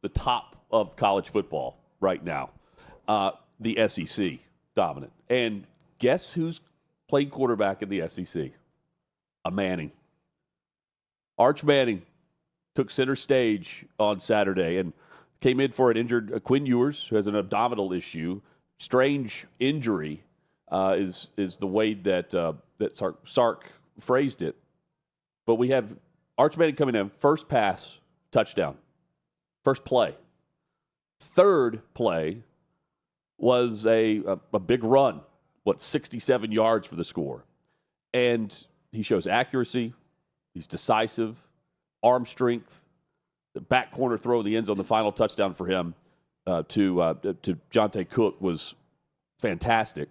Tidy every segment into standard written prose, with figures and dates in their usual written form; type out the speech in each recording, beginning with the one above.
the top of college football right now, the SEC dominant. And guess who's playing quarterback in the SEC? A Manning. Arch Manning took center stage on Saturday and came in for an injured Quinn Ewers, who has an abdominal issue. Strange injury is the way that Sark phrased it. But we have Arch Manning coming in, first pass, touchdown. First play. Third play was a big run, 67 yards for the score. And he shows accuracy. He's decisive, arm strength. The back corner throw in the end zone, the final touchdown for him to Jonte Cook was fantastic.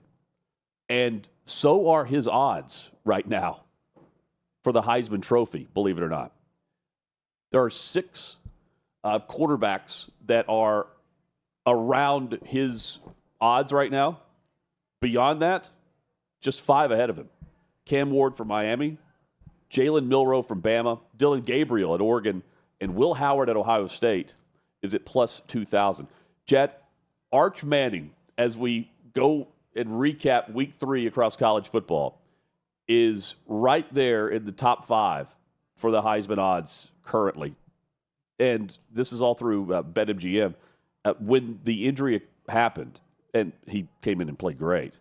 And so are his odds right now for the Heisman Trophy, believe it or not. There are 6 quarterbacks that are around his odds right now. Beyond that, just 5 ahead of him. Cam Ward from Miami, Jalen Milroe from Bama, Dylan Gabriel at Oregon, and Will Howard at Ohio State is at plus 2,000. Jet, Arch Manning, as we go and recap week 3 across college football, is right there in the top 5 for the Heisman odds currently. And this is all through BetMGM. When the injury happened, and he came in and played great,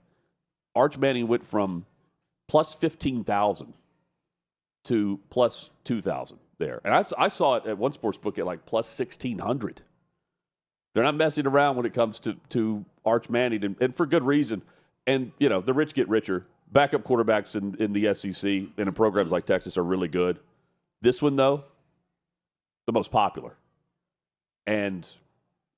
Arch Manning went from plus 15,000 to plus 2,000 there. And I saw it at one sports book at like plus 1,600. They're not messing around when it comes to Arch Manning, and for good reason. And, you know, the rich get richer. Backup quarterbacks in the SEC and in programs like Texas are really good. This one, though, the most popular. And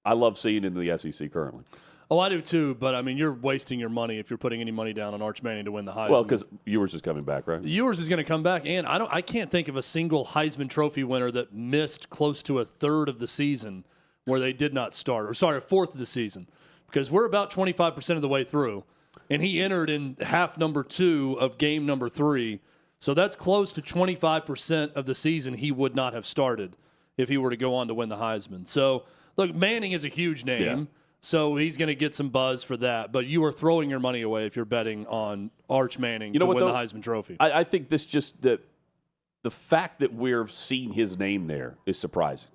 I love seeing it in the SEC currently. Oh, I do too, but I mean, you're wasting your money if you're putting any money down on Arch Manning to win the Heisman. Well, because Ewers is coming back, right? Ewers is going to come back, and I can't think of a single Heisman Trophy winner that missed close to a third of the season where they did not start, or sorry, a fourth of the season, because we're about 25% of the way through, and he entered in half number 2 of game number 3, so that's close to 25% of the season he would not have started if he were to go on to win the Heisman. So, look, Manning is a huge name. Yeah. So he's going to get some buzz for that. But you are throwing your money away if you're betting on Arch Manning to win the Heisman Trophy. I think this just the fact that we're seeing his name there is surprising.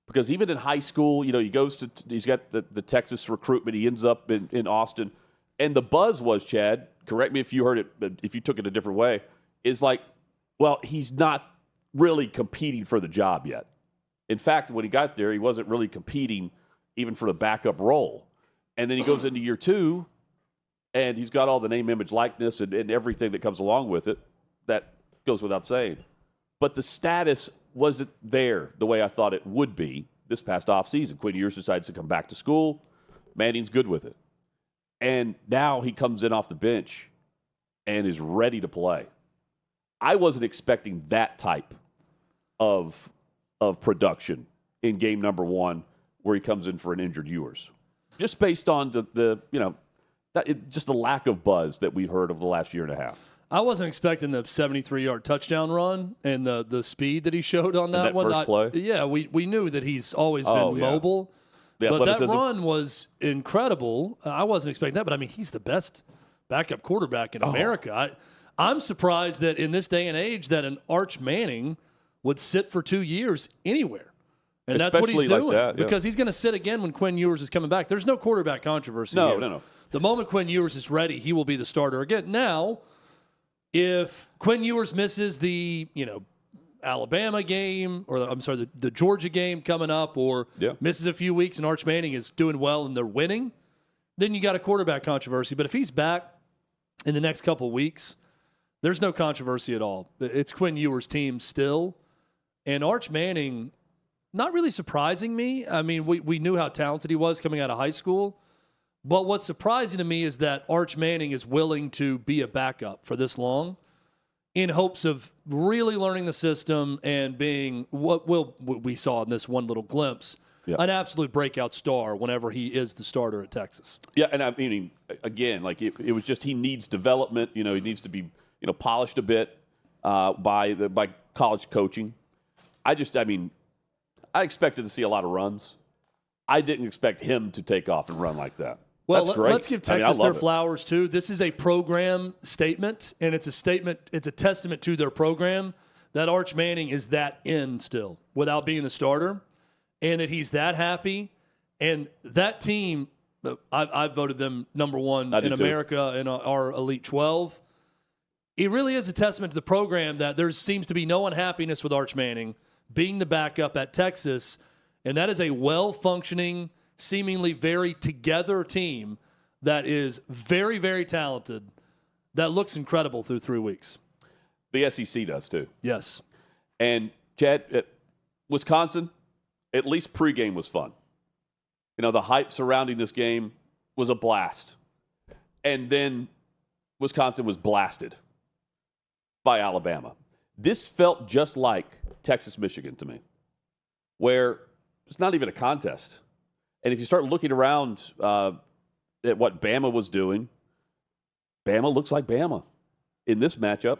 Because even in high school, you know, he's got the Texas recruitment. He ends up in Austin. And the buzz was, Chad, correct me if you heard it, if you took it a different way, is like, well, he's not really competing for the job yet. In fact, when he got there, he wasn't really competing even for the backup role. And then he goes into year 2, and he's got all the name, image, likeness, and everything that comes along with it. That goes without saying. But the status wasn't there the way I thought it would be this past offseason. Quinn Ewers decides to come back to school. Manning's good with it. And now he comes in off the bench and is ready to play. I wasn't expecting that type of production in game number 1 where he comes in for an injured Ewers. Just based on just the lack of buzz that we've heard over the last year and a half. I wasn't expecting the 73-yard touchdown run and the speed that he showed on that one. First play? Yeah, we knew that he's always been mobile. But that run was incredible. I wasn't expecting that, but I mean, he's the best backup quarterback in America. I'm surprised that in this day and age that an Arch Manning would sit for 2 years anywhere. And that's what he's doing because he's going to sit again when Quinn Ewers is coming back. There's no quarterback controversy here. No. The moment Quinn Ewers is ready, he will be the starter again. Now, if Quinn Ewers misses the, Alabama game or the Georgia game coming up or misses a few weeks and Arch Manning is doing well and they're winning, then you got a quarterback controversy. But if he's back in the next couple weeks, there's no controversy at all. It's Quinn Ewers' team still. And Arch Manning, not really surprising me. I mean, we knew how talented he was coming out of high school. But what's surprising to me is that Arch Manning is willing to be a backup for this long in hopes of really learning the system and being what we saw in this one little glimpse, an absolute breakout star whenever he is the starter at Texas. Yeah, and I mean, again, like it was just he needs development. He needs to be polished a bit by college coaching. I expected to see a lot of runs I didn't expect him to take off and run like that. Well, That's great. let's give I mean, Texas I their love it. flowers too. This is a program statement, and it's a testament to their program that Arch Manning is that in still without being the starter, and that he's that happy. And that team, I voted them number one in America in our Elite 12. It really is a testament to the program that there seems to be no unhappiness with Arch Manning being the backup at Texas, and that is a well-functioning, seemingly very together team that is very, very talented, that looks incredible through 3 weeks. The SEC does too. Yes. And Chad, at Wisconsin, at least pregame was fun. You know, the hype surrounding this game was a blast. And then Wisconsin was blasted by Alabama. This felt just like Texas-Michigan to me, where it's not even a contest. And if you start looking around at what Bama was doing, Bama looks like Bama in this matchup.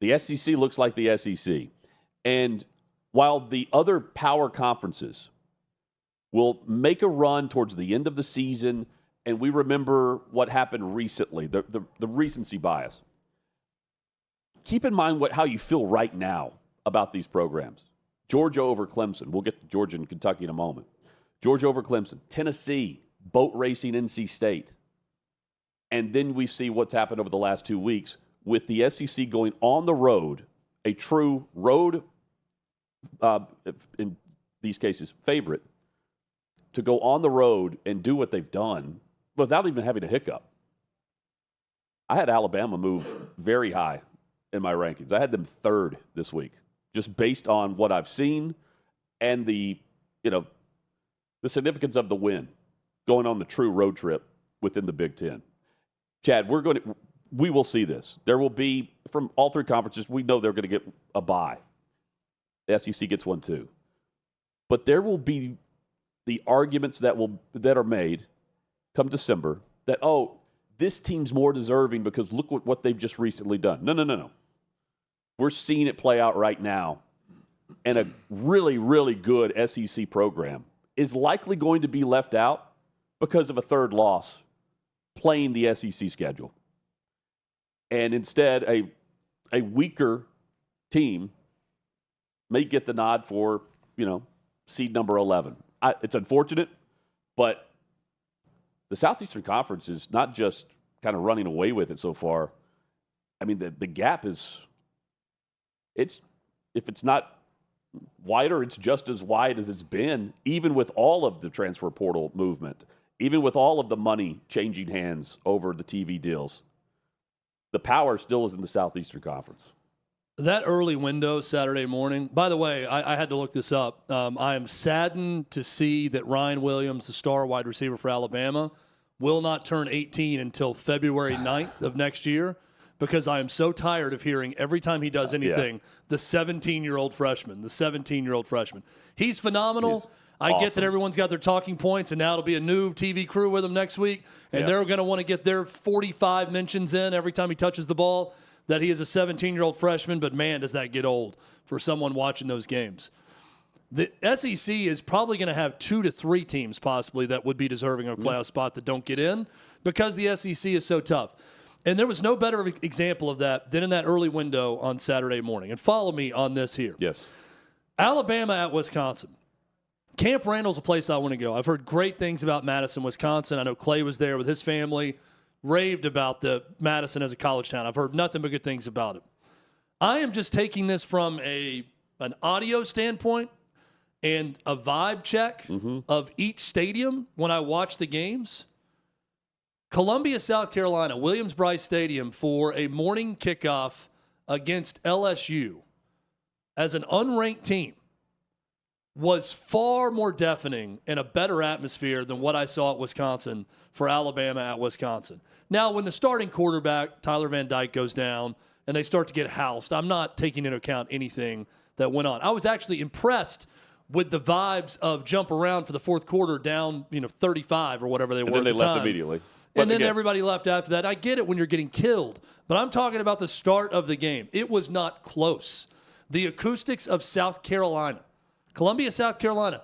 The SEC looks like the SEC. And while the other power conferences will make a run towards the end of the season, and we remember what happened recently, the recency bias, keep in mind how you feel right now about these programs. Georgia over Clemson. We'll get to Georgia and Kentucky in a moment. Georgia over Clemson. Tennessee, boat racing NC State. And then we see what's happened over the last 2 weeks with the SEC going on the road, a true road, in these cases, favorite, to go on the road and do what they've done without even having a hiccup. I had Alabama move very high in my rankings. I had them third this week, just based on what I've seen and the significance of the win going on the true road trip within the Big Ten. Chad, we will see this. There will be, from all three conferences, we know they're going to get a bye. The SEC gets one too. But there will be the arguments that are made come December that, this team's more deserving because look what they've just recently done. No. We're seeing it play out right now. And a really, really good SEC program is likely going to be left out because of a third loss playing the SEC schedule. And instead, a weaker team may get the nod for, seed number 11. It's unfortunate, but the Southeastern Conference is not just kind of running away with it so far. I mean, the gap is, if it's not wider, it's just as wide as it's been, even with all of the transfer portal movement, even with all of the money changing hands over the TV deals. The power still is in the Southeastern Conference. That early window Saturday morning, by the way, I had to look this up. I am saddened to see that Ryan Williams, the star wide receiver for Alabama, will not turn 18 until February 9th of next year, because I am so tired of hearing every time he does anything, the 17-year-old freshman, He's phenomenal. I get that everyone's got their talking points, and now it'll be a new TV crew with him next week, and they're going to want to get their 45 mentions in every time he touches the ball, that he is a 17-year-old freshman, but man, does that get old for someone watching those games. The SEC is probably going to have 2 to 3 teams possibly that would be deserving of a playoff spot that don't get in because the SEC is so tough. And there was no better example of that than in that early window on Saturday morning. And follow me on this here. Yes. Alabama at Wisconsin. Camp Randall's a place I want to go. I've heard great things about Madison, Wisconsin. I know Clay was there with his family, raved about the Madison as a college town. I've heard nothing but good things about it. I am just taking this from an audio standpoint and a vibe check of each stadium when I watch the games. Columbia, South Carolina, Williams-Brice Stadium for a morning kickoff against LSU as an unranked team was far more deafening and a better atmosphere than what I saw at Wisconsin for Alabama at Wisconsin. Now, when the starting quarterback, Tyler Van Dyke, goes down and they start to get housed, I'm not taking into account anything that went on. I was actually impressed with the vibes of jump around for the fourth quarter down, 35 or whatever they were at the time. And then they left immediately. And then everybody left after that. I get it when you're getting killed, but I'm talking about the start of the game. It was not close. The acoustics of South Carolina, Columbia, South Carolina,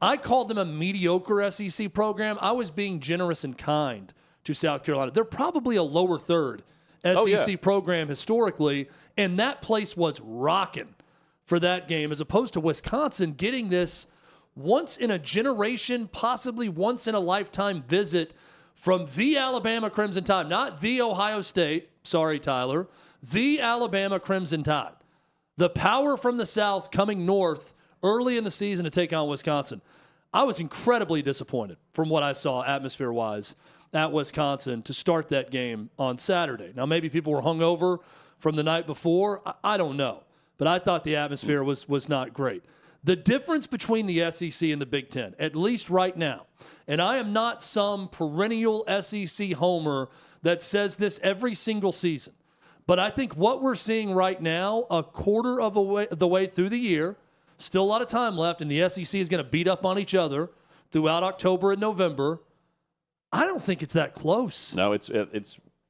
I called them a mediocre SEC program. I was being generous and kind to South Carolina. They're probably a lower third SEC program historically, and that place was rocking for that game, as opposed to Wisconsin getting this once in a generation, possibly once in a lifetime visit from the Alabama Crimson Tide, not the Ohio State. Sorry, Tyler. The Alabama Crimson Tide. The power from the South coming north early in the season to take on Wisconsin. I was incredibly disappointed from what I saw atmosphere-wise at Wisconsin to start that game on Saturday. Now, maybe people were hungover from the night before. I don't know. But I thought the atmosphere was not great. The difference between the SEC and the Big Ten, at least right now, and I am not some perennial SEC homer that says this every single season, but I think what we're seeing right now, a quarter of the way through the year, still a lot of time left, and the SEC is going to beat up on each other throughout October and November. I don't think it's that close. No, it's.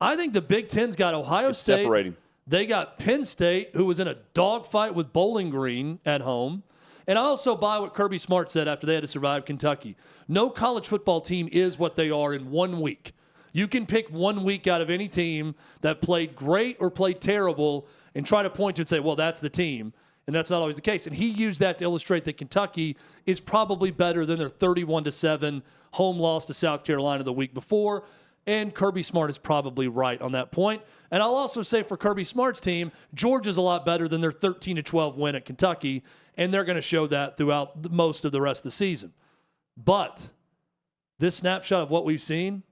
I think the Big Ten's got Ohio State. Separating. They got Penn State, who was in a dogfight with Bowling Green at home. And I also buy what Kirby Smart said after they had to survive Kentucky. No college football team is what they are in 1 week. You can pick 1 week out of any team that played great or played terrible and try to point to and say, well, that's the team. And that's not always the case. And he used that to illustrate that Kentucky is probably better than their 31-7 home loss to South Carolina the week before. And Kirby Smart is probably right on that point. And I'll also say for Kirby Smart's team, Georgia's a lot better than their 13-12 win at Kentucky, and they're going to show that throughout most of the rest of the season. But this snapshot of what we've seen,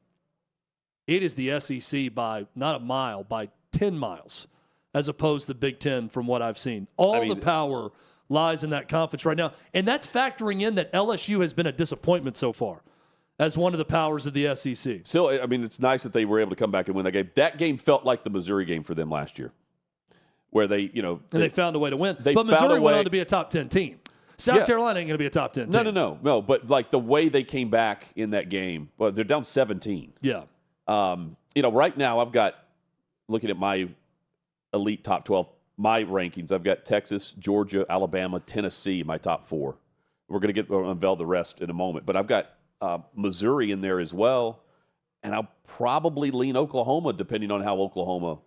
it is the SEC by not a mile, by 10 miles, as opposed to Big Ten from what I've seen. The power lies in that conference right now, and that's factoring in that LSU has been a disappointment so far as one of the powers of the SEC. Still, I mean, it's nice that they were able to come back and win that game. That game felt like the Missouri game for them last year, where they found a way to win. But Missouri went on to be a top 10 team. South Carolina ain't going to be a top 10 team. No. But like the way they came back in that game, well, they're down 17. Yeah. Right now I've got, looking at my elite top 12, my rankings, I've got Texas, Georgia, Alabama, Tennessee in my top 4. We're going to unveil the rest in a moment. But I've got Missouri in there as well, and I'll probably lean Oklahoma depending on how Oklahoma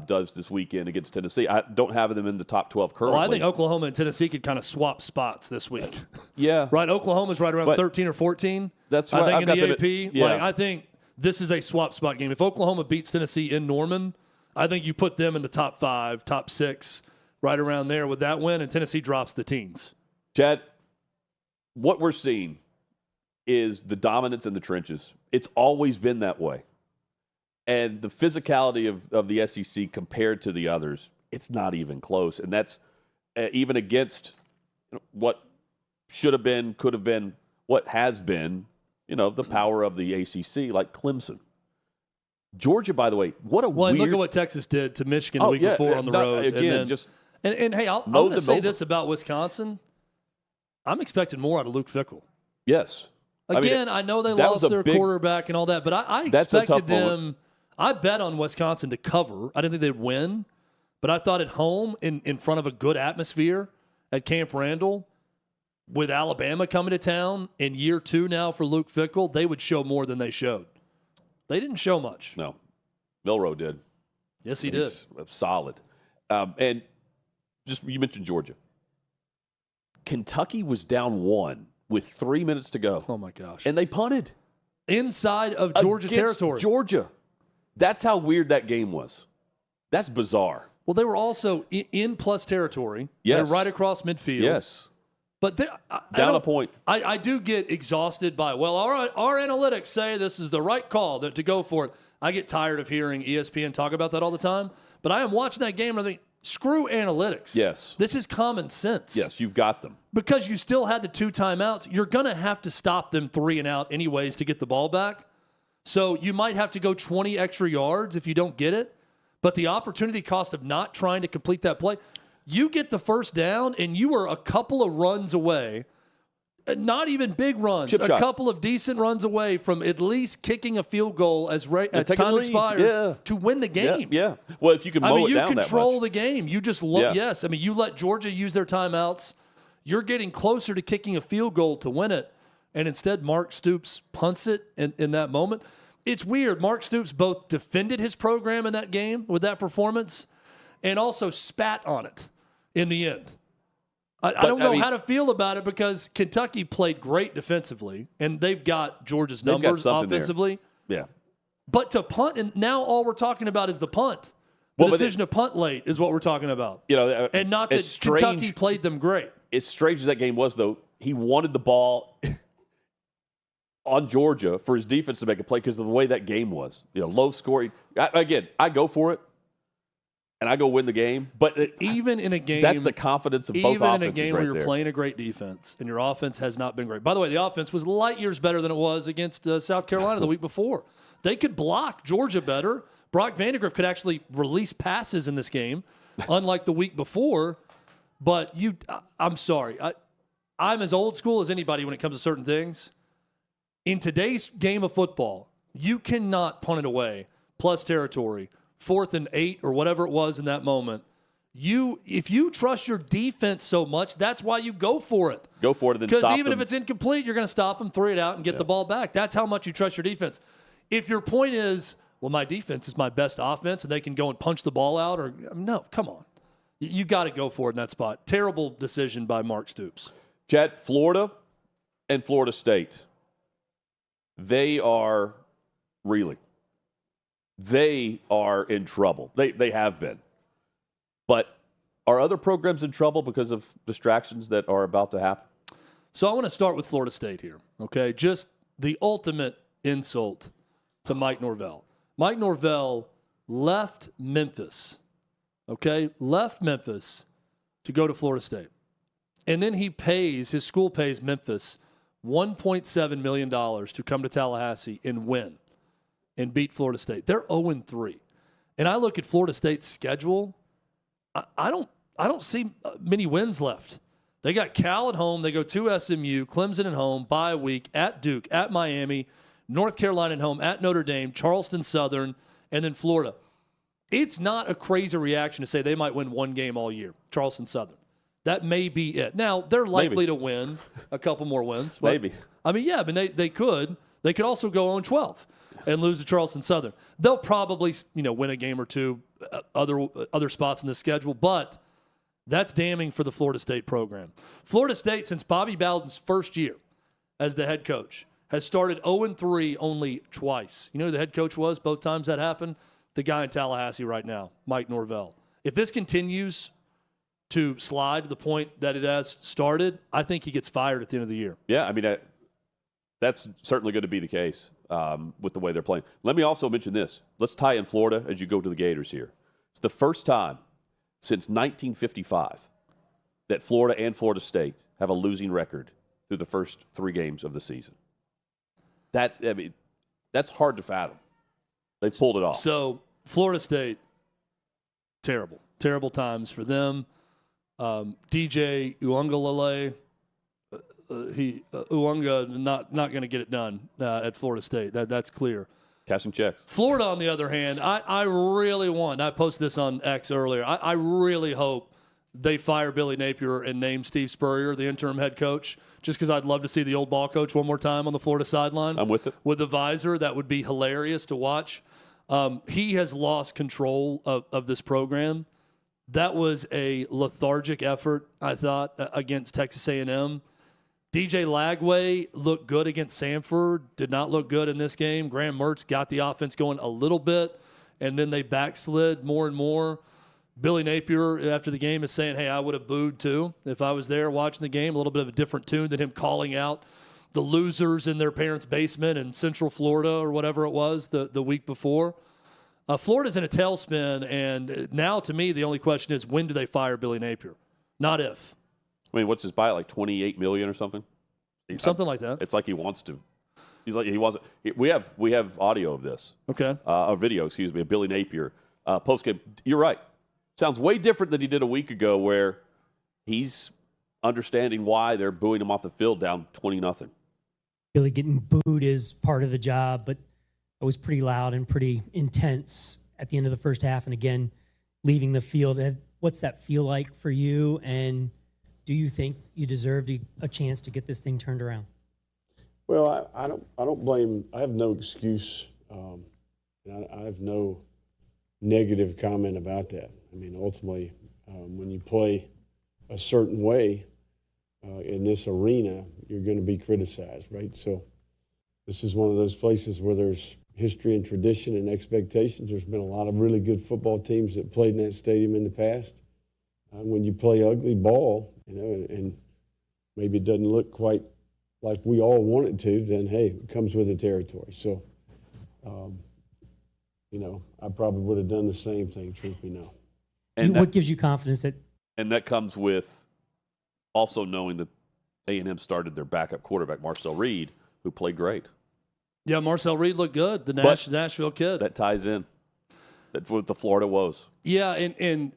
does this weekend against Tennessee. I don't have them in the top 12 currently. Well, I think Oklahoma and Tennessee could kind of swap spots this week. Yeah. Right? Oklahoma's right around 13 or 14. That's right. I think in the AP. Yeah. I think this is a swap spot game. If Oklahoma beats Tennessee in Norman, I think you put them in the top 5, top 6, right around there with that win, and Tennessee drops the teens. Chad, what we're seeing is the dominance in the trenches. It's always been that way. And the physicality of the SEC compared to the others, it's not even close. And that's even against what should have been, could have been, what has been, the power of the ACC, like Clemson. Georgia, by the way, what a weird... look at what Texas did to Michigan the week before on the road. Again, and hey, I'm going to say this about Wisconsin. I'm expecting more out of Luke Fickell. Yes. Again, I know they lost their quarterback and all that, but I expected them. I bet on Wisconsin to cover. I didn't think they'd win, but I thought at home in front of a good atmosphere at Camp Randall, with Alabama coming to town in year 2 now for Luke Fickell, they would show more than they showed. They didn't show much. No. Milroe did. Yes, he did. Solid. And just you mentioned Georgia. Kentucky was down 1 with 3 minutes to go. Oh, my gosh. And they punted. Inside of Georgia territory. Georgia. That's how weird that game was. That's bizarre. Well, they were also in plus territory. Yes. They're right across midfield. Yes. But down a point. I do get exhausted by, our analytics say this is the right call to go for it. I get tired of hearing ESPN talk about that all the time. But I am watching that game and I think, screw analytics. Yes. This is common sense. Yes, you've got them. Because you still had the 2 timeouts, you're going to have to stop them 3 and out anyways to get the ball back. So you might have to go 20 extra yards if you don't get it. But the opportunity cost of not trying to complete that play, you get the first down and you are a couple of runs away, not even big runs, couple of decent runs away from at least kicking a field goal as time expires to win the game. Yeah. Well, if you can mow it down that much. You control the game. You just you let Georgia use their timeouts. You're getting closer to kicking a field goal to win it, and instead Mark Stoops punts it in that moment. It's weird. Mark Stoops both defended his program in that game with that performance and also spat on it in the end. I don't know how to feel about it because Kentucky played great defensively, and they've got Georgia's numbers offensively. There. Yeah. But to punt, and now all we're talking about is the punt. The decision to punt late is what we're talking about. And not that Kentucky played them great. As strange as that game was, though, he wanted the ball on Georgia for his defense to make a play because of the way that game was. Low scoring. I go for it. And I go win the game. But even in a game, that's the confidence of both offenses. Even in a game where you're playing a great defense and your offense has not been great. By the way, the offense was light years better than it was against South Carolina the week before. They could block Georgia better. Brock Vandagriff could actually release passes in this game, unlike the week before. But I'm sorry. I'm as old school as anybody when it comes to certain things. In today's game of football, you cannot punt it away, plus territory, 4th and 8 or whatever it was in that moment. If you trust your defense so much, that's why you go for it. Go for it and then stop them. Because even if it's incomplete, you're going to stop them, 3 it out, and get the ball back. That's how much you trust your defense. If your point is, well, my defense is my best offense and they can go and punch the ball out, no, come on. You got to go for it in that spot. Terrible decision by Mark Stoops. Chad, Florida and Florida State, they are reeling. They are in trouble. They have been. But are other programs in trouble because of distractions that are about to happen? So I want to start with Florida State here, okay? Just the ultimate insult to Mike Norvell. Mike Norvell left Memphis, okay? Left Memphis to go to Florida State. And then his school pays Memphis $1.7 million to come to Tallahassee and win and beat Florida State. They're 0-3. And I look at Florida State's schedule, I don't see many wins left. They got Cal at home. They go to SMU, Clemson at home, bye a week, at Duke, at Miami, North Carolina at home, at Notre Dame, Charleston Southern, and then Florida. It's not a crazy reaction to say they might win one game all year, Charleston Southern. That may be it. Now, they're likely to win a couple more wins. Maybe. They could. They could also go 0-12 and lose to Charleston Southern. They'll probably, win a game or two other spots in the schedule, but that's damning for the Florida State program. Florida State, since Bobby Bowden's first year as the head coach, has started 0-3 only twice. You know who the head coach was both times that happened? The guy in Tallahassee right now, Mike Norvell. If this continues to slide to the point that it has started, I think he gets fired at the end of the year. Yeah, that's certainly going to be the case with the way they're playing. Let me also mention this. Let's tie in Florida as you go to the Gators here. It's the first time since 1955 that Florida and Florida State have a losing record through the first 3 games of the season. That's hard to fathom. They pulled it off. So Florida State, terrible times for them. DJ Uiagalelei, Uanga not going to get it done at Florida State. That's clear. Cashing checks. Florida, on the other hand, I really want. I posted this on X earlier. I really hope they fire Billy Napier and name Steve Spurrier the interim head coach, just because I'd love to see the old ball coach one more time on the Florida sideline. I'm with it. With the visor. That would be hilarious to watch. He has lost control of this program. That was a lethargic effort, I thought, against Texas A&M. DJ Lagway looked good against Samford, did not look good in this game. Graham Mertz got the offense going a little bit, and then they backslid more and more. Billy Napier, after the game, is saying, hey, I would have booed too if I was there watching the game. A little bit of a different tune than him calling out the losers in their parents' basement in Central Florida or whatever it was the week before. Florida's in a tailspin, and now, to me, the only question is, when do they fire Billy Napier? Not if. What's his buy, like $28 million or something? Something like that. It's like he wants to. He's like he wasn't. We have audio of this. Okay. A video, excuse me, of Billy Napier postgame. You're right. Sounds way different than he did a week ago, where he's understanding why they're booing him off the field down 20-0. Billy getting booed is part of the job, but it was pretty loud and pretty intense at the end of the first half. And again, leaving the field, what's that feel like for you? And do you think you deserved a chance to get this thing turned around? Well, I don't blame. I have no excuse. And I have no negative comment about that. I mean, ultimately, when you play a certain way in this arena, you're going to be criticized, right? So this is one of those places where there's history and tradition and expectations. There's been a lot of really good football teams that played in that stadium in the past. When you play ugly ball, and maybe it doesn't look quite like we all want it to, then, hey, it comes with the territory. So, I probably would have done the same thing, truth be known. And What gives you confidence that? And that comes with also knowing that A&M started their backup quarterback, Marcel Reed, who played great. Yeah, Marcel Reed looked good, the Nashville kid. That ties in. That's what the Florida woes. Yeah, and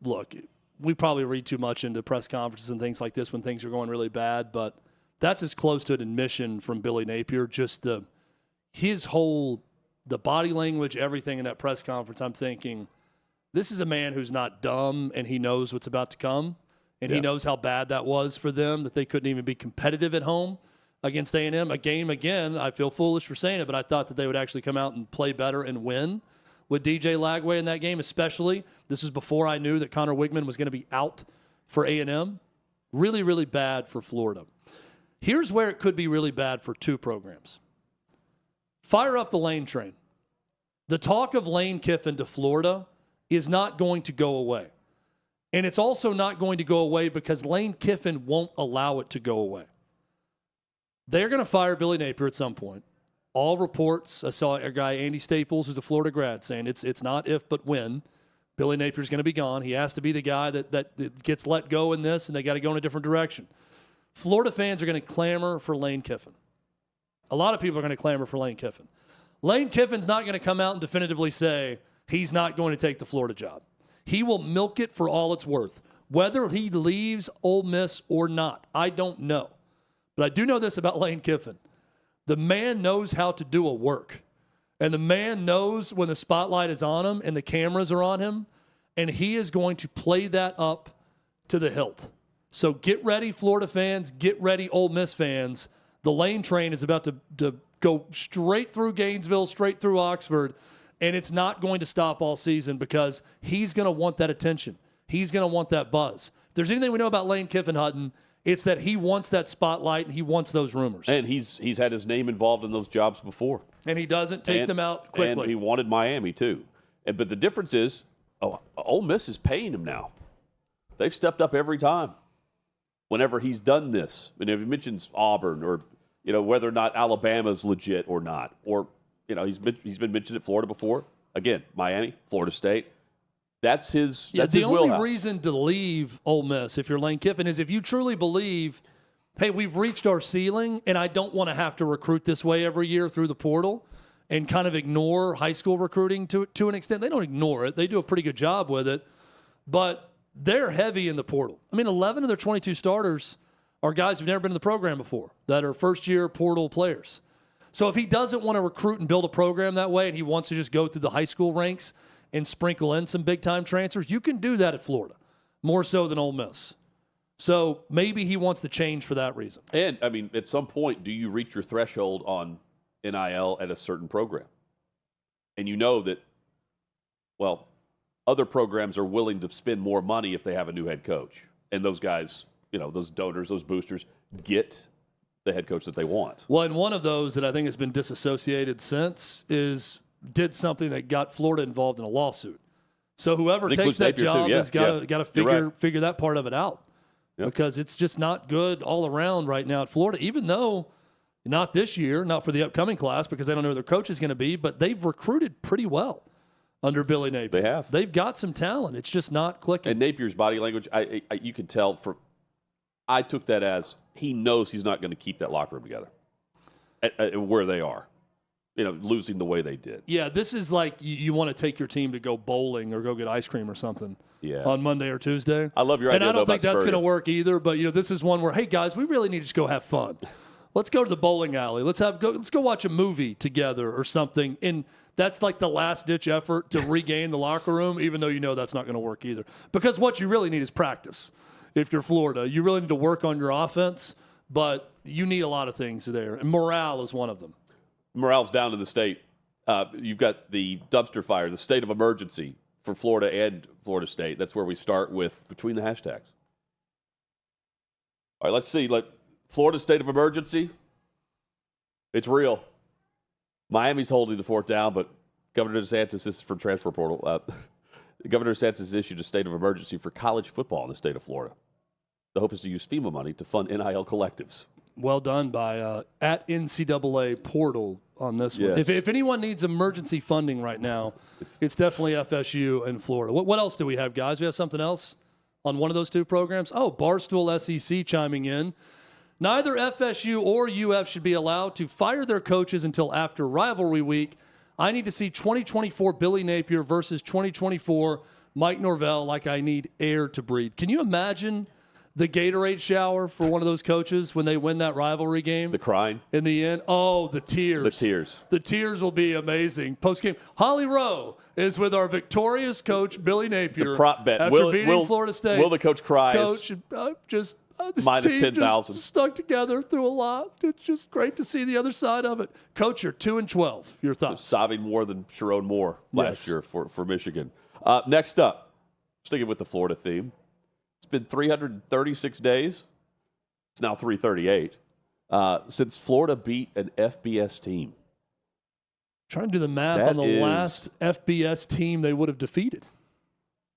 look, we probably read too much into press conferences and things like this when things are going really bad, but that's as close to an admission from Billy Napier, just the body language, everything in that press conference. I'm thinking, this is a man who's not dumb, and he knows what's about to come, and he knows how bad that was for them, that they couldn't even be competitive at home against A&M. A game, again, I feel foolish for saying it, but I thought that they would actually come out and play better and win with DJ Lagway in that game, especially. This is before I knew that Connor Wigman was going to be out for A&M. Really, really bad for Florida. Here's where it could be really bad for two programs. Fire up the Lane train. The talk of Lane Kiffin to Florida is not going to go away. And it's also not going to go away because Lane Kiffin won't allow it to go away. They're going to fire Billy Napier at some point. All reports, I saw a guy, Andy Staples, who's a Florida grad, saying it's not if but when Billy Napier's going to be gone. He has to be the guy that gets let go in this, and they got to go in a different direction. Florida fans are going to clamor for Lane Kiffin. A lot of people are going to clamor for Lane Kiffin. Lane Kiffin's not going to come out and definitively say he's not going to take the Florida job. He will milk it for all it's worth. Whether he leaves Ole Miss or not, I don't know. But I do know this about Lane Kiffin. The man knows how to do a work. And the man knows when the spotlight is on him and the cameras are on him, and he is going to play that up to the hilt. So get ready, Florida fans. Get ready, Ole Miss fans. The Lane train is about to go straight through Gainesville, straight through Oxford, and it's not going to stop all season because he's going to want that attention. He's going to want that buzz. If there's anything we know about Lane Kiffin, Hutton, it's that he wants that spotlight and he wants those rumors. And he's had his name involved in those jobs before. And he doesn't take them out quickly. And he wanted Miami too. But the difference is, Ole Miss is paying him now. They've stepped up every time. Whenever he's done this, and if he mentions Auburn or whether or not Alabama's legit or not, or he's been mentioned at Florida before. Again, Miami, Florida State. That's his. That's the his only wheelhouse. reason to leave Ole Miss, if you're Lane Kiffin, is if you truly believe, hey, we've reached our ceiling, and I don't want to have to recruit this way every year through the portal, and kind of ignore high school recruiting to an extent. They don't ignore it; they do a pretty good job with it, but they're heavy in the portal. I mean, 11 of their 22 starters are guys who've never been in the program before, that are first-year portal players. So if he doesn't want to recruit and build a program that way, and he wants to just go through the high school ranks and sprinkle in some big-time transfers, you can do that at Florida, more so than Ole Miss. So maybe he wants to change for that reason. And, I mean, at some point, do you reach your threshold on NIL at a certain program? And you know that, well, other programs are willing to spend more money if they have a new head coach. And those guys, those donors, those boosters, get the head coach that they want. Well, and one of those that I think has been disassociated since did something that got Florida involved in a lawsuit. So whoever takes that job has got to figure that part of it out. Yep. Because it's just not good all around right now at Florida, even though not this year, not for the upcoming class because they don't know who their coach is going to be, but they've recruited pretty well under Billy Napier. They have. They've got some talent. It's just not clicking. And Napier's body language, you could tell I took that as he knows he's not going to keep that locker room together at where they are, losing the way they did. Yeah, this is like you want to take your team to go bowling or go get ice cream or something on Monday or Tuesday. I love your idea, and I don't think that's going to Spurrier. work either, but this is one where, hey, guys, we really need to just go have fun. Let's go to the bowling alley. Let's go watch a movie together or something. And that's like the last-ditch effort to regain the locker room, even though that's not going to work either. Because what you really need is practice. if you're Florida. You really need to work on your offense, but you need a lot of things there, and morale is one of them. Morale's down in the state. You've got the dumpster fire, the state of emergency for Florida and Florida State. That's where we start with between the hashtags. All right, let's see. Florida state of emergency. It's real. Miami's holding the fort down, but Governor DeSantis, this is from transfer portal. Governor DeSantis issued a state of emergency for college football in the state of Florida. The hope is to use FEMA money to fund NIL collectives. Well done by at NCAA portal on this one. Yes. If anyone needs emergency funding right now, it's definitely FSU and Florida. What else do we have, guys? We have something else on one of those two programs? Oh, Barstool SEC chiming in. Neither FSU or UF should be allowed to fire their coaches until after rivalry week. I need to see 2024 Billy Napier versus 2024 Mike Norvell like I need air to breathe. Can you imagine the Gatorade shower for one of those coaches when they win that rivalry game? The crying. In the end? Oh, the tears. The tears. The tears will be amazing. Post-game. Holly Rowe is with our victorious coach, Billy Napier. It's a prop bet. After beating Florida State. Will the coach cry? Coach, this minus team 10,000. just stuck together through a lot. It's just great to see the other side of it. Coach, you're 2-12. Your thoughts? Sobbing more than Sharon Moore last Yes. year for Michigan. Next up, sticking with the Florida theme. It's been 336 days. It's now 338 since Florida beat an FBS team. Trying to do the math That on the is- last FBS team they would have defeated.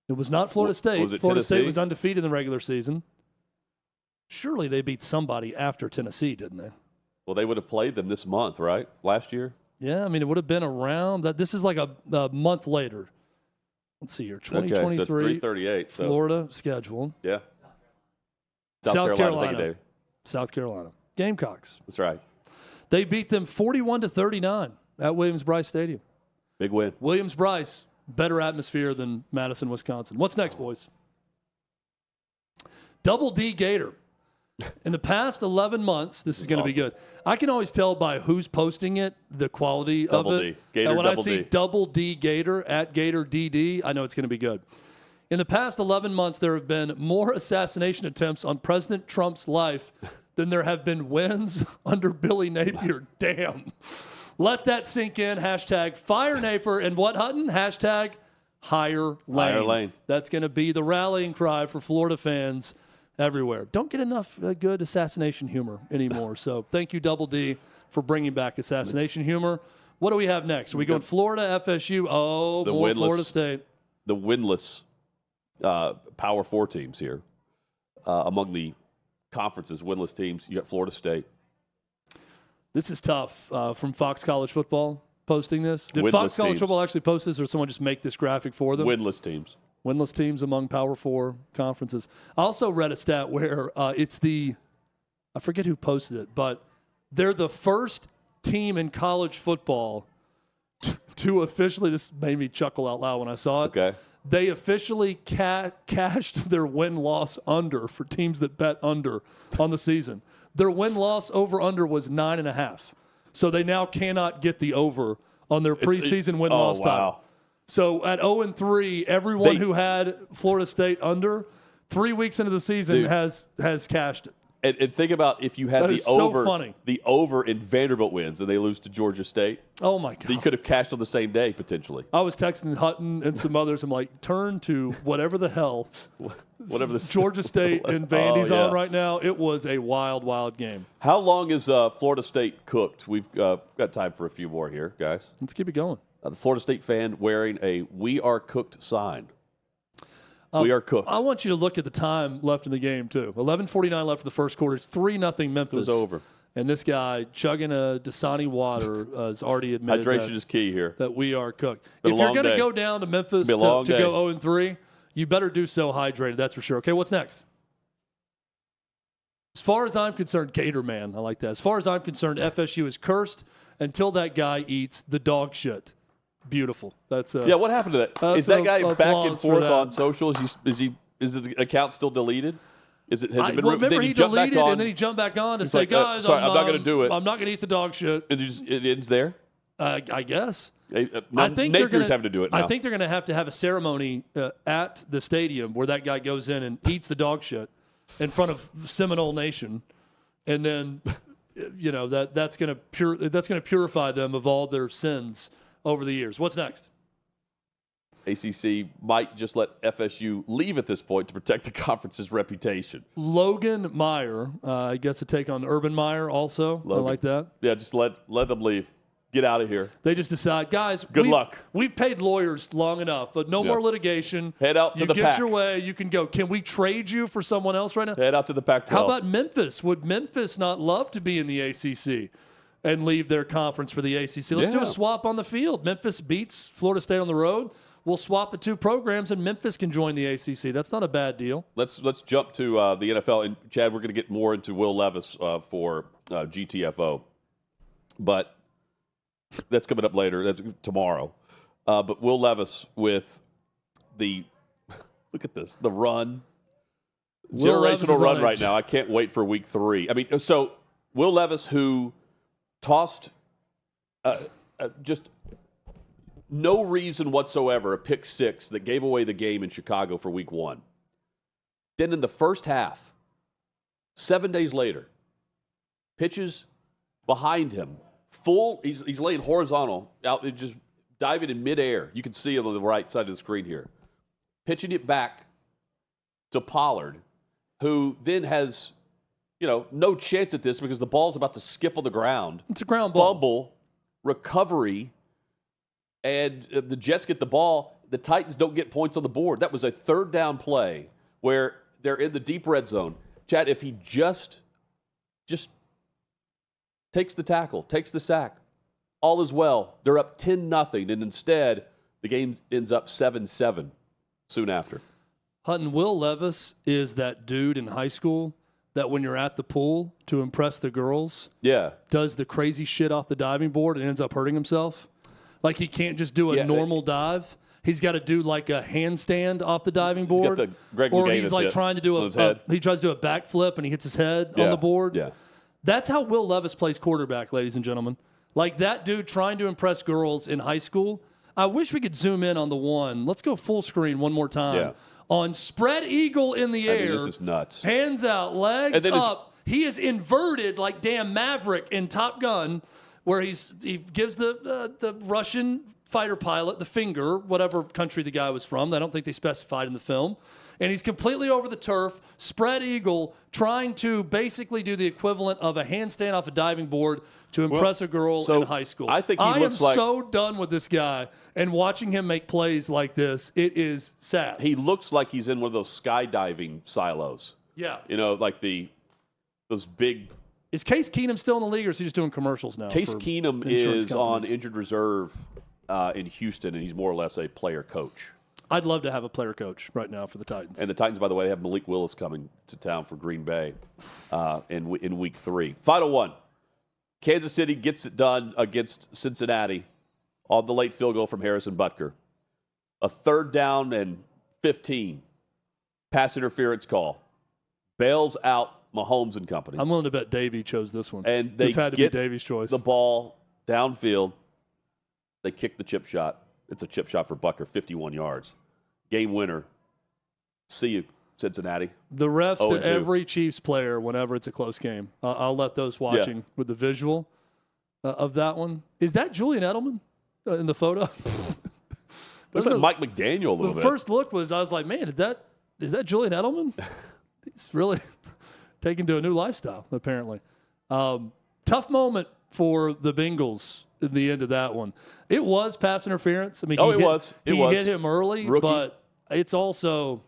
It was not Florida State. Was it Florida Tennessee? State was undefeated in the regular season. Surely they beat somebody after Tennessee, didn't they? Well, they would have played them this month, right? Last year? Yeah, I mean, it would have been around that. This is like a month later. Let's see here. 2023 Okay, so it's 338. So, Florida schedule. yeah. South Carolina. Thank you, Dave. South Carolina. Gamecocks. That's right. They beat them 41-39 at Williams-Brice Stadium. Big win. Williams-Brice, better atmosphere than Madison, Wisconsin. What's next, boys? Double D Gator. In the past 11 months, this is going to be good. I can always tell by who's posting it, the quality Double of D. it. Gator And when Double I see D. Double D Gator at Gator DD, I know it's going to be good. In the past 11 months, there have been more assassination attempts on President Trump's life than there have been wins under Billy Napier. Damn. Let that sink in. Hashtag fire Napier. And what, Hutton? Hashtag higher lane. Higher lane. That's going to be the rallying cry for Florida fans everywhere. Don't get enough good assassination humor anymore. So thank you, Double D, for bringing back assassination humor. What do we have next? Are we going Florida, FSU? Oh, The more winless- Florida State. The winless Power 4 teams here. Among the conference's winless teams, you got Florida State. This is tough from Fox College Football posting this. Did Winless Fox College teams. Football actually post this, or someone just make this graphic for them? Winless teams. Winless teams among Power 4 conferences. I also read a stat where it's I forget who posted it, but they're the first team in college football to officially, this made me chuckle out loud when I saw it. Okay. They officially cashed their win-loss under for teams that bet under on the season. Their win-loss over-under was 9.5. So they now cannot get the over on their preseason win-loss title. Wow. So at 0-3, everyone who had Florida State under 3 weeks into the season Dude. has cashed it. And think about if you had That the is so over, funny. the over in Vanderbilt wins and they lose to Georgia State. Oh my God! You could have cashed on the same day potentially. I was texting Hutton and some others. I'm like, turn to whatever the hell Whatever the Georgia State and Vandy's yeah. on right now. It was a wild, wild game. How long is Florida State cooked? We've got time for a few more here, guys. Let's keep it going. The Florida State fan wearing a "We Are Cooked" sign. We are cooked. I want you to look at the time left in the game too. 11:49 left for the first quarter. It's 3-0 Memphis. It was over. And this guy chugging a Dasani water has already admitted Hydration is key here. that we are cooked. Been a If you're long going to day. go down to Memphis Be to a long go day. 0-3, you better do so hydrated. That's for sure. Okay, what's next? As far as I'm concerned, Gator Man, I like that. As far as I'm concerned, FSU is cursed until that guy eats the dog shit. Beautiful. That's Yeah, what happened to that? That's Is that guy applause back and for forth that. on social? Is the account still deleted? Has it been? Well, remember did he jump back deleted on? and then he jumped back on to He's say, like, guys, sorry, I'm not gonna do it. I'm not going to eat the dog shit. And it ends there. I guess. I think they're Napier's gonna, having to do it now. I think they're going to have a ceremony at the stadium where that guy goes in and eats the dog shit. in front of Seminole Nation, and then that's going to purify them of all their sins over the years. What's next? ACC might just let FSU leave at this point to protect the conference's reputation. Logan Meyer, I guess a take on Urban Meyer also. Logan. I like that. Yeah, just let them leave. Get out of here. They just decide, guys, Good luck. We've paid lawyers long enough, but no more litigation. Head out to the You Pac. get your way, you can go. Can we trade you for someone else right now? Head out to the Pac-12. How about Memphis? Would Memphis not love to be in the ACC and leave their conference for the ACC? Let's do a swap on the field. Memphis beats Florida State on the road. We'll swap the two programs, and Memphis can join the ACC. That's not a bad deal. Let's jump to the NFL. And, Chad, we're going to get more into Will Levis for GTFO. But that's coming up later. That's tomorrow. But Will Levis with the – look at this, the run. Generational run right now. I can't wait for week 3. I mean, so Will Levis, who tossed just – no reason whatsoever, a pick 6 that gave away the game in Chicago for week 1. Then in the first half, 7 days later, pitches behind him, he's laying horizontal, out just diving in midair. You can see it on the right side of the screen here. Pitching it back to Pollard, who then has, no chance at this because the ball's about to skip on the ground. It's a ground ball. Fumble, recovery, and the Jets get the ball. The Titans don't get points on the board. That was a third down play where they're in the deep red zone. Chad, if he just takes the tackle, takes the sack, all is well. They're up 10-0, and instead the game ends up 7-7 soon after. Hutton, Will Levis is that dude in high school that when you're at the pool to impress the girls, does the crazy shit off the diving board and ends up hurting himself. Like he can't just do a normal dive. He's got to do like a handstand off the diving board. He's got the Greg or Louganis he's like trying to do he tries to do a backflip and he hits his head on the board. Yeah. That's how Will Levis plays quarterback, ladies and gentlemen. Like that dude trying to impress girls in high school. I wish we could zoom in on the one. Let's go full screen one more time. Yeah. On spread eagle in the air. This is nuts. Hands out, legs up. He is inverted like damn Maverick in Top Gun, where he gives the Russian fighter pilot the finger, whatever country the guy was from. I don't think they specified in the film. And he's completely over the turf, spread eagle, trying to basically do the equivalent of a handstand off a diving board to impress a girl in high school. I think I am so done with this guy, and watching him make plays like this, it is sad. He looks like he's in one of those skydiving silos. Yeah. Like those big. Is Case Keenum still in the league, or is he just doing commercials now? Case Keenum is on injured reserve in Houston, and he's more or less a player coach. I'd love to have a player coach right now for the Titans. And the Titans, by the way, have Malik Willis coming to town for Green Bay in week 3. Final one. Kansas City gets it done against Cincinnati on the late field goal from Harrison Butker. A 3rd down and 15. Pass interference call. Bails out Mahomes and company. I'm willing to bet Davey chose this one. And this had to be Davey's choice. The ball downfield. They kick the chip shot. It's a chip shot for Butker, 51 yards. Game winner. See you, Cincinnati. The refs to every Chiefs player whenever it's a close game. I'll let those watching with the visual of that one. Is that Julian Edelman in the photo? Looks like Mike McDaniel a little bit. The first look was, I was like, man, is that Julian Edelman? He's really taken to a new lifestyle, apparently. Tough moment for the Bengals in the end of that one. It was pass interference. I mean, he hit him early, but it's also,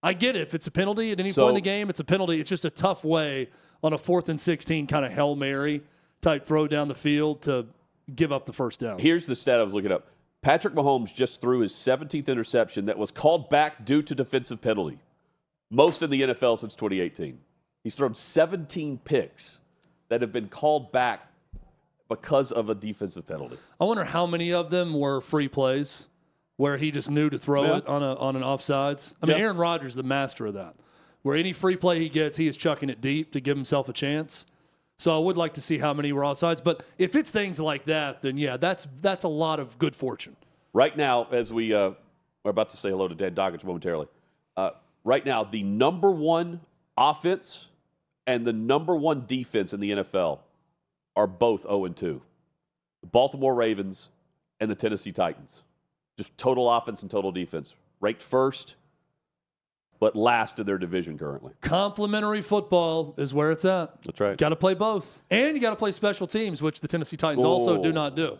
I get it. If it's a penalty at any point in the game, it's a penalty. It's just a tough way on a 4th and 16 kind of Hail Mary type throw down the field to give up the first down. Here's the stat I was looking up. Patrick Mahomes just threw his 17th interception that was called back due to defensive penalty. Most in the NFL since 2018. He's thrown 17 picks that have been called back because of a defensive penalty. I wonder how many of them were free plays where he just knew to throw it on an offsides. I mean, Aaron Rodgers is the master of that. Where any free play he gets, he is chucking it deep to give himself a chance. So I would like to see how many were offsides. But if it's things like that, then that's a lot of good fortune. Right now, as we're about to say hello to Dan Doggett momentarily, right now the number one offense and the number one defense in the NFL are both 0-2. The Baltimore Ravens and the Tennessee Titans. Just total offense and total defense. Ranked first, but last in their division currently. Complementary football is where it's at. That's right. Got to play both. And you got to play special teams, which the Tennessee Titans also do not do.